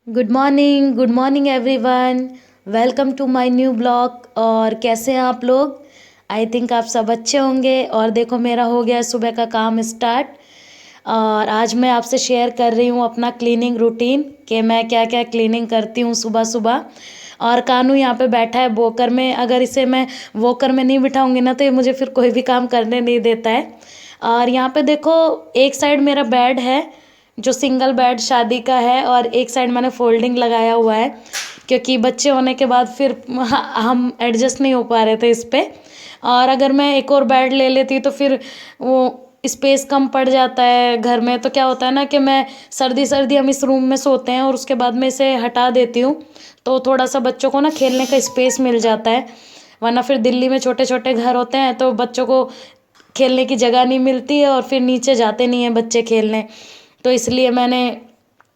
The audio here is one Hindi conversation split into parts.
Good morning everyone. Welcome to my new blog. और कैसे हैं आप लोग? आई थिंक आप सब अच्छे होंगे। और देखो, मेरा हो गया सुबह का काम स्टार्ट। और आज मैं आपसे शेयर कर रही हूँ अपना क्लीनिंग रूटीन कि मैं क्या क्या क्लीनिंग करती हूँ सुबह सुबह। और कानू यहाँ पे बैठा है वॉकर में। अगर इसे मैं वॉकर में नहीं बिठाऊंगी ना तो ये मुझे फिर कोई भी काम करने नहीं देता है। और यहाँ पे देखो, एक साइड मेरा बेड है जो सिंगल बेड शादी का है, और एक साइड मैंने फोल्डिंग लगाया हुआ है क्योंकि बच्चे होने के बाद फिर हम एडजस्ट नहीं हो पा रहे थे इस पे। और अगर मैं एक और बेड ले लेती तो फिर वो स्पेस कम पड़ जाता है घर में। तो क्या होता है ना कि मैं सर्दी सर्दी हम इस रूम में सोते हैं और उसके बाद में इसे हटा देती हूँ, तो थोड़ा सा बच्चों को ना खेलने का स्पेस मिल जाता है। वरना फिर दिल्ली में छोटे छोटे घर होते हैं तो बच्चों को खेलने की जगह नहीं मिलती है और फिर नीचे जाते नहीं हैं बच्चे खेलने। तो इसलिए मैंने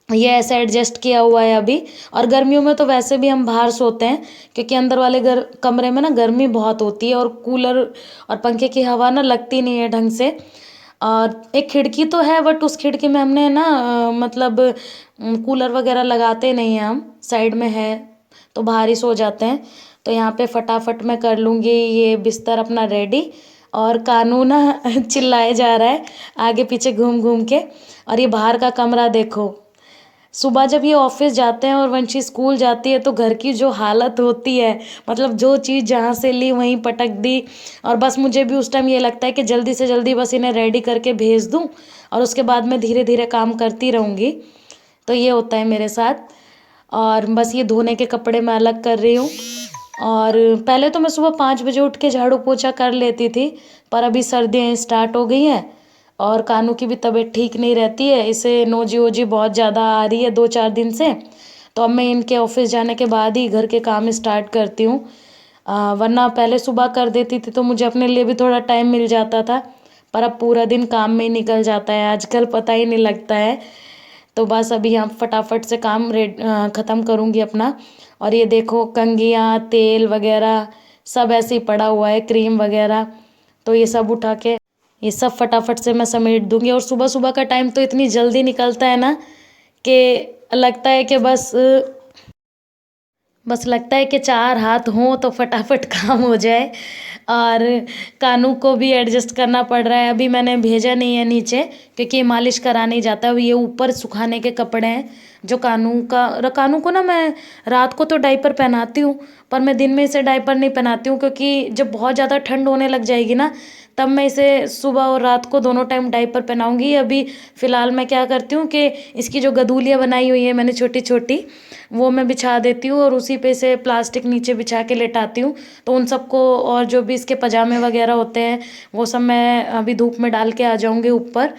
ये ऐसे एडजस्ट किया हुआ है अभी। और गर्मियों में तो वैसे भी हम बाहर सोते हैं क्योंकि अंदर वाले घर कमरे में ना गर्मी बहुत होती है और कूलर और पंखे की हवा ना लगती नहीं है ढंग से। और एक खिड़की तो है बट उस खिड़की में हमने ना मतलब कूलर वगैरह लगाते नहीं हैं हम, साइड में है तो बाहर ही सो जाते हैं। तो यहाँ पे फटाफट मैं कर लूँगी ये बिस्तर अपना रेडी। और कानू ना चिल्लाए जा रहा है आगे पीछे घूम घूम के। और ये बाहर का कमरा देखो, सुबह जब ये ऑफिस जाते हैं और वंशी स्कूल जाती है तो घर की जो हालत होती है, मतलब जो चीज़ जहाँ से ली वहीं पटक दी। और बस मुझे भी उस टाइम ये लगता है कि जल्दी से जल्दी बस इन्हें रेडी करके भेज दूँ और उसके बाद मैं धीरे धीरे काम करती रहूँगी। तो ये होता है मेरे साथ। और बस ये धोने के कपड़े मैं अलग कर रही हूँ। और पहले तो मैं सुबह 5 बजे उठ के झाड़ू पोछा कर लेती थी, पर अभी सर्दियाँ स्टार्ट हो गई हैं और कानू की भी तबीयत ठीक नहीं रहती है, इसे नोजी वोजी बहुत ज़्यादा आ रही है 2-4 दिन से। तो अब मैं इनके ऑफिस जाने के बाद ही घर के काम स्टार्ट करती हूँ। वरना पहले सुबह कर देती थी तो मुझे अपने लिए भी थोड़ा टाइम मिल जाता था, पर अब पूरा दिन काम में ही निकल जाता है आजकल, पता ही नहीं लगता है। तो बस अभी यहाँ फटाफट से काम ख़त्म करूँगी अपना। और ये देखो, कंघियाँ तेल वगैरह सब ऐसे ही पड़ा हुआ है, क्रीम वगैरह। तो ये सब उठा के ये सब फटाफट से मैं समेट दूंगी। और सुबह सुबह का टाइम तो इतनी जल्दी निकलता है ना कि लगता है कि बस लगता है कि चार हाथ हों तो फटाफट काम हो जाए। और कानू को भी एडजस्ट करना पड़ रहा है। अभी मैंने भेजा नहीं है नीचे क्योंकि मालिश कराने ही जाता है। ये ऊपर सुखाने के कपड़े हैं जो कानू को ना मैं रात को तो डाइपर पहनाती हूँ, पर मैं दिन में इसे डाइपर नहीं पहनाती हूँ क्योंकि जब बहुत ज़्यादा ठंड होने लग जाएगी ना तब मैं इसे सुबह और रात को दोनों टाइम डाइपर पहनाऊंगी। अभी फ़िलहाल मैं क्या करती हूँ कि इसकी जो गदूलियाँ बनाई हुई है मैंने छोटी छोटी, वो मैं बिछा देती हूँ और उसी पे से प्लास्टिक नीचे बिछा के लेटाती हूँ। तो उन सबको और जो भी इसके पजामे वगैरह होते हैं वो सब मैं अभी धूप में डाल के आ जाऊँगी ऊपर,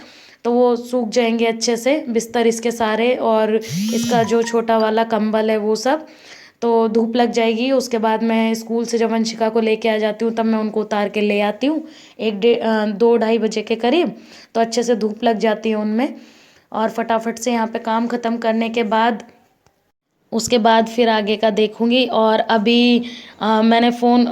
तो वो सूख जाएंगे अच्छे से बिस्तर इसके सारे। और इसका जो छोटा वाला कंबल है वो सब, तो धूप लग जाएगी। उसके बाद मैं स्कूल से जब वंशिका को लेके आ जाती हूँ तब मैं उनको उतार के ले आती हूँ 2-2:30 बजे के करीब। तो अच्छे से धूप लग जाती है उनमें। और फटाफट से यहाँ पे काम ख़त्म करने के बाद उसके बाद फिर आगे का देखूंगी। और अभी मैंने फ़ोन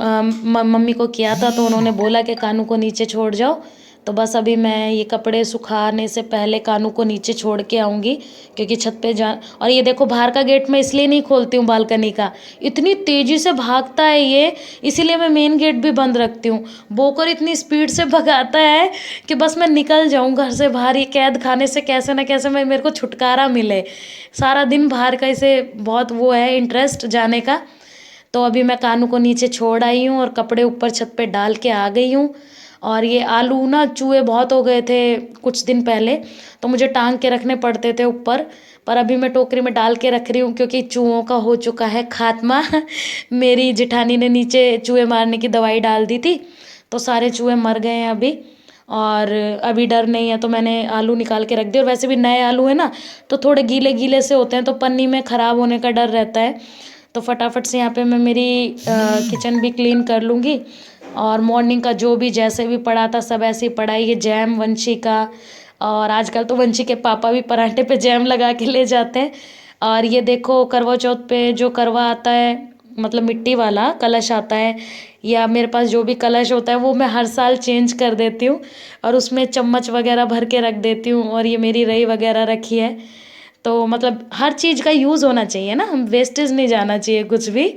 मम्मी को किया था तो उन्होंने बोला कि कानू को नीचे छोड़ जाओ। तो बस अभी मैं ये कपड़े सुखाने से पहले कानू को नीचे छोड़ के आऊँगी क्योंकि छत पे जा। और ये देखो, बाहर का गेट मैं इसलिए नहीं खोलती हूँ बालकनी का, इतनी तेज़ी से भागता है ये, इसीलिए मैं मेन गेट भी बंद रखती हूँ। बोकर इतनी स्पीड से भगाता है कि बस मैं निकल जाऊँ घर से बाहर, ये कैद खाने से कैसे ना कैसे मैं मेरे को छुटकारा मिले। सारा दिन बाहर का इसे बहुत वो है इंटरेस्ट जाने का। तो अभी मैं कानू को नीचे छोड़ आई हूँ और कपड़े ऊपर छत पे डाल के आ गई हूँ। और ये आलू ना चूहे बहुत हो गए थे कुछ दिन पहले, तो मुझे टांग के रखने पड़ते थे ऊपर, पर अभी मैं टोकरी में डाल के रख रही हूँ क्योंकि चूहों का हो चुका है खात्मा। मेरी जिठानी ने नीचे चूहे मारने की दवाई डाल दी थी तो सारे चूहे मर गए हैं अभी। और अभी डर नहीं है तो मैंने आलू निकाल के रख दिए। और वैसे भी नए आलू है ना तो थोड़े गीले गीले से होते हैं तो पन्नी में ख़राब होने का डर रहता है। तो फटाफट से यहाँ पे मैं मेरी किचन भी क्लीन कर लूँगी। और मॉर्निंग का जो भी जैसे भी पड़ा था सब ऐसे ही पड़ा है। ये जैम वंशी का, और आजकल तो वंशी के पापा भी पराठे पे जैम लगा के ले जाते हैं। और ये देखो, करवा चौथ पे जो करवा आता है, मतलब मिट्टी वाला कलश आता है, या मेरे पास जो भी कलश होता है वो मैं हर साल चेंज कर देती हूँ और उसमें चम्मच वगैरह भर के रख देती हूँ। और ये मेरी रई वगैरह रखी है। तो मतलब हर चीज़ का यूज़ होना चाहिए ना, हम वेस्टेज नहीं जाना चाहिए कुछ भी।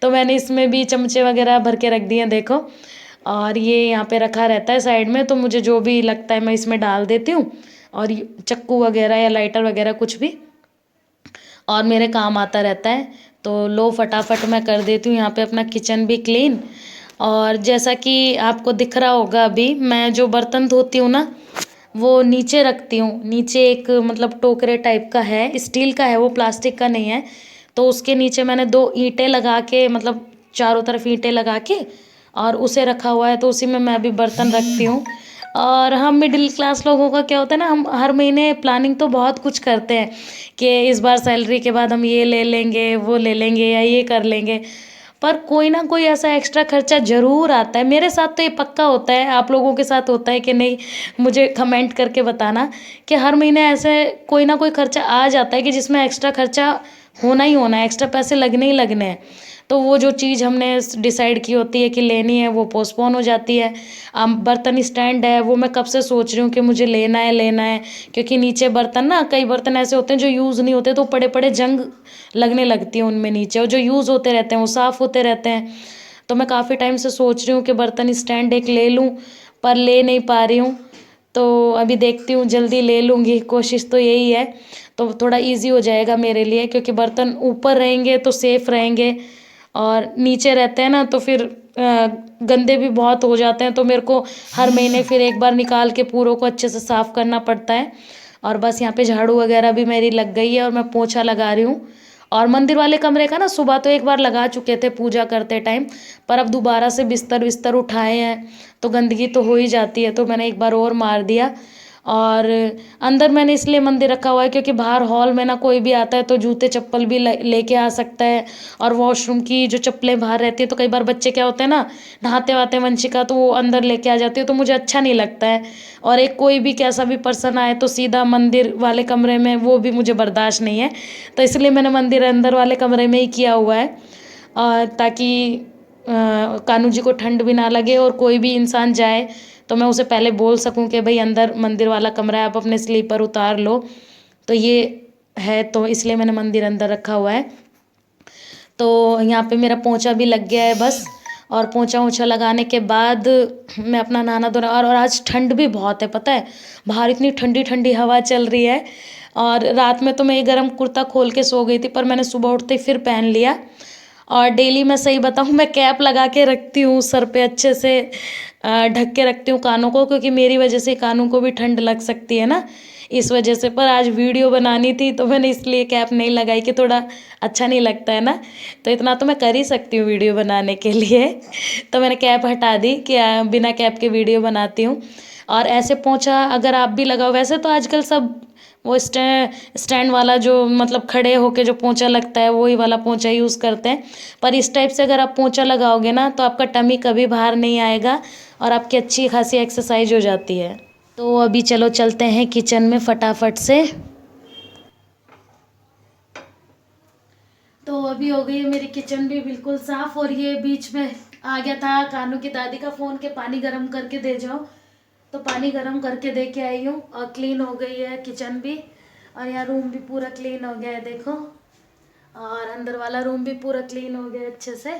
तो मैंने इसमें भी चमचे वगैरह भर के रख दिए हैं देखो, और ये यहाँ पे रखा रहता है साइड में, तो मुझे जो भी लगता है मैं इसमें डाल देती हूँ, और चक्कू वगैरह या लाइटर वगैरह कुछ भी और मेरे काम आता रहता है। तो लो फटाफट मैं कर देती हूँ यहाँ पे अपना किचन भी क्लीन। और जैसा कि आपको दिख रहा होगा, अभी मैं जो बर्तन धोती हूँ ना वो नीचे रखती हूँ। नीचे एक मतलब टोकरे टाइप का है, स्टील का है वो, प्लास्टिक का नहीं है। तो उसके नीचे मैंने 2 ईंटें लगा के, मतलब चारों तरफ ईंटें लगा के और उसे रखा हुआ है, तो उसी में मैं अभी बर्तन रखती हूँ। और हम मिडिल क्लास लोगों का क्या होता है ना, हम हर महीने प्लानिंग तो बहुत कुछ करते हैं कि इस बार सैलरी के बाद हम ये ले लेंगे, वो ले लेंगे या ये कर लेंगे, पर कोई ना कोई ऐसा एक्स्ट्रा खर्चा ज़रूर आता है। मेरे साथ तो ये पक्का होता है, आप लोगों के साथ होता है कि नहीं मुझे कमेंट करके बताना, कि हर महीने ऐसे कोई ना कोई खर्चा आ जाता है कि जिसमें एक्स्ट्रा खर्चा होना ही होना है, एक्स्ट्रा पैसे लगने ही लगने हैं। तो वो जो चीज़ हमने डिसाइड की होती है कि लेनी है वो पोस्टपोन हो जाती है। बर्तन स्टैंड है वो मैं कब से सोच रही हूँ कि मुझे लेना है लेना है, क्योंकि नीचे बर्तन ना, कई बर्तन ऐसे होते हैं जो यूज़ नहीं होते, तो पड़े पड़े जंग लगने लगती है उनमें नीचे, और जो यूज़ होते रहते हैं वो साफ़ होते रहते हैं। तो मैं काफ़ी टाइम से सोच रही हूँ कि बर्तन स्टैंड एक ले लूँ, पर ले नहीं पा रही हूँ। तो अभी देखती हूँ, जल्दी ले लूँगी, कोशिश तो यही है। तो थोड़ा इजी हो जाएगा मेरे लिए, क्योंकि बर्तन ऊपर रहेंगे तो सेफ़ रहेंगे, और नीचे रहते हैं ना तो फिर गंदे भी बहुत हो जाते हैं। तो मेरे को हर महीने फिर एक बार निकाल के पूरों को अच्छे से साफ़ करना पड़ता है। और बस यहाँ पे झाड़ू वगैरह भी मेरी लग गई है और मैं पोछा लगा रही हूँ। और मंदिर वाले कमरे का ना सुबह तो एक बार लगा चुके थे पूजा करते टाइम, पर अब दोबारा से बिस्तर बिस्तर उठाए हैं तो गंदगी तो हो ही जाती है, तो मैंने एक बार और मार दिया। और अंदर मैंने इसलिए मंदिर रखा हुआ है क्योंकि बाहर हॉल में ना कोई भी आता है तो जूते चप्पल भी लेके आ सकता है, और वॉशरूम की जो चप्पलें बाहर रहती है तो कई बार बच्चे क्या होते हैं ना, नहाते वाते वंशिका, तो वो अंदर लेके आ जाती है, तो मुझे अच्छा नहीं लगता है। और एक कोई भी कैसा भी पर्सन आए तो सीधा मंदिर वाले कमरे में, वो भी मुझे बर्दाश्त नहीं है। तो इसलिए मैंने मंदिर अंदर वाले कमरे में ही किया हुआ है, ताकि कान्हू जी को ठंड भी ना लगे, और कोई भी इंसान जाए तो मैं उसे पहले बोल सकूं कि भाई अंदर मंदिर वाला कमरा है, आप अपने स्लीपर उतार लो। तो ये है, तो इसलिए मैंने मंदिर अंदर रखा हुआ है। तो यहाँ पे मेरा पोंछा भी लग गया है बस, और पोंछा ओछा लगाने के बाद मैं अपना नहाना धोना, और आज ठंड भी बहुत है, पता है बाहर इतनी ठंडी ठंडी हवा चल रही है। और रात में तो मैं ये गर्म कुर्ता खोल के सो गई थी, पर मैंने सुबह उठते ही फिर पहन लिया। और डेली मैं सही बताऊँ, मैं कैप लगा के रखती हूँ सर पे, अच्छे से ढक के रखती हूँ कानों को, क्योंकि मेरी वजह से कानों को भी ठंड लग सकती है ना, इस वजह से। पर आज वीडियो बनानी थी तो मैंने इसलिए कैप नहीं लगाई, कि थोड़ा अच्छा नहीं लगता है ना, तो इतना तो मैं कर ही सकती हूँ वीडियो बनाने के लिए। तो मैंने कैप हटा दी कि बिना कैप के वीडियो बनाती हूँ। और ऐसे पोंछा अगर आप भी लगाओ, वैसे तो आजकल सब वो स्टैंड वाला जो मतलब खड़े होके जो पोंछा लगता है वही वाला पोंछा यूज़ करते हैं, पर इस टाइप से अगर आप पोंछा लगाओगे ना तो आपका टमी कभी बाहर नहीं आएगा, और आपकी अच्छी खासी एक्सरसाइज हो जाती है। तो अभी चलो चलते हैं किचन में फटाफट से। तो अभी हो गई है मेरी किचन भी बिल्कुल साफ़, और ये बीच में आ गया था कानू की दादी का फ़ोन के पानी गर्म करके दे जाओ, तो पानी गर्म करके दे के आई हूँ, और क्लीन हो गई है किचन भी, और यहाँ रूम भी पूरा क्लीन हो गया है देखो, और अंदर वाला रूम भी पूरा क्लीन हो गया है अच्छे से।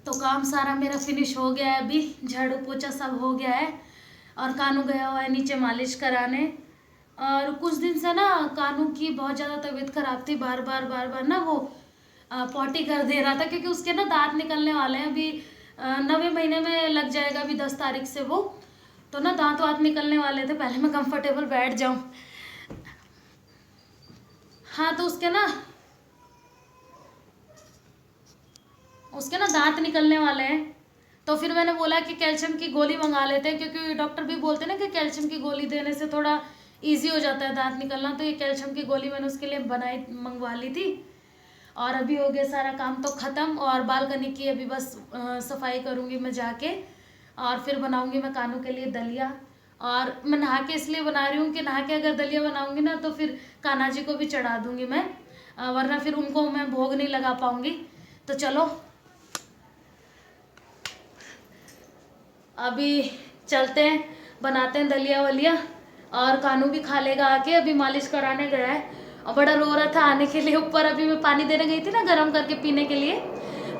तो काम सारा मेरा फिनिश हो गया है, अभी झाड़ू पोछा सब हो गया है, और कानू गया हुआ है नीचे मालिश कराने। और कुछ दिन से ना कानू की बहुत ज़्यादा तबीयत खराब थी, बार बार बार बार ना वो पॉटी कर दे रहा था, क्योंकि उसके ना दांत निकलने वाले हैं अभी, 9वें महीने में लग जाएगा अभी 10 तारीख से वो, तो ना दांत वात निकलने वाले थे। पहले मैं कंफर्टेबल बैठ जाऊं। हाँ, तो उसके ना दांत निकलने वाले हैं, तो फिर मैंने बोला कि कैल्शियम की गोली मंगा लेते हैं, क्योंकि डॉक्टर भी बोलते हैं ना कि कैल्शियम की गोली देने से थोड़ा इजी हो जाता है दांत निकलना, तो ये कैल्शियम की गोली मैंने उसके लिए बनाई मंगवा ली थी। और अभी हो गया सारा काम तो ख़त्म, और बालकनी की अभी बस सफाई करूँगी मैं जाके, और फिर बनाऊँगी मैं कानू के लिए दलिया। और मैं नहा के इसलिए बना रही हूँ कि नहा के अगर दलिया बनाऊँगी ना तो फिर कान्हा जी को भी चढ़ा दूँगी मैं, वरना फिर उनको मैं भोग नहीं लगा पाऊँगी। तो चलो अभी चलते हैं, बनाते हैं दलिया वलिया, और कानू भी खा लेगा आके, अभी मालिश कराने गया है और बड़ा रो रहा था आने के लिए ऊपर। अभी मैं पानी देने गई थी ना गर्म करके पीने के लिए,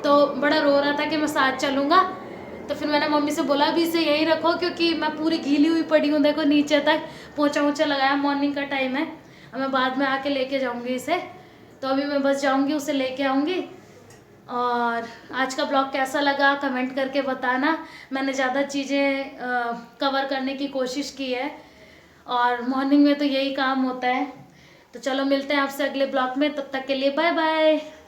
तो बड़ा रो रहा था कि मैं साथ चलूँगा। तो फिर मैंने मम्मी से बोला अभी इसे यहीं रखो, क्योंकि मैं पूरी गीली हुई पड़ी हूँ, देखो नीचे तक पोंछा वोछा लगाया, मॉर्निंग का टाइम है। अब मैं बाद में आके लेके जाऊँगी इसे, तो अभी मैं बस जाऊँगी उसे लेके आऊँगी। और आज का ब्लॉग कैसा लगा कमेंट करके बताना। मैंने ज़्यादा चीज़ें कवर करने की कोशिश की है, और मॉर्निंग में तो यही काम होता है। तो चलो मिलते हैं आपसे अगले ब्लॉग में, तब तक के लिए बाय बाय।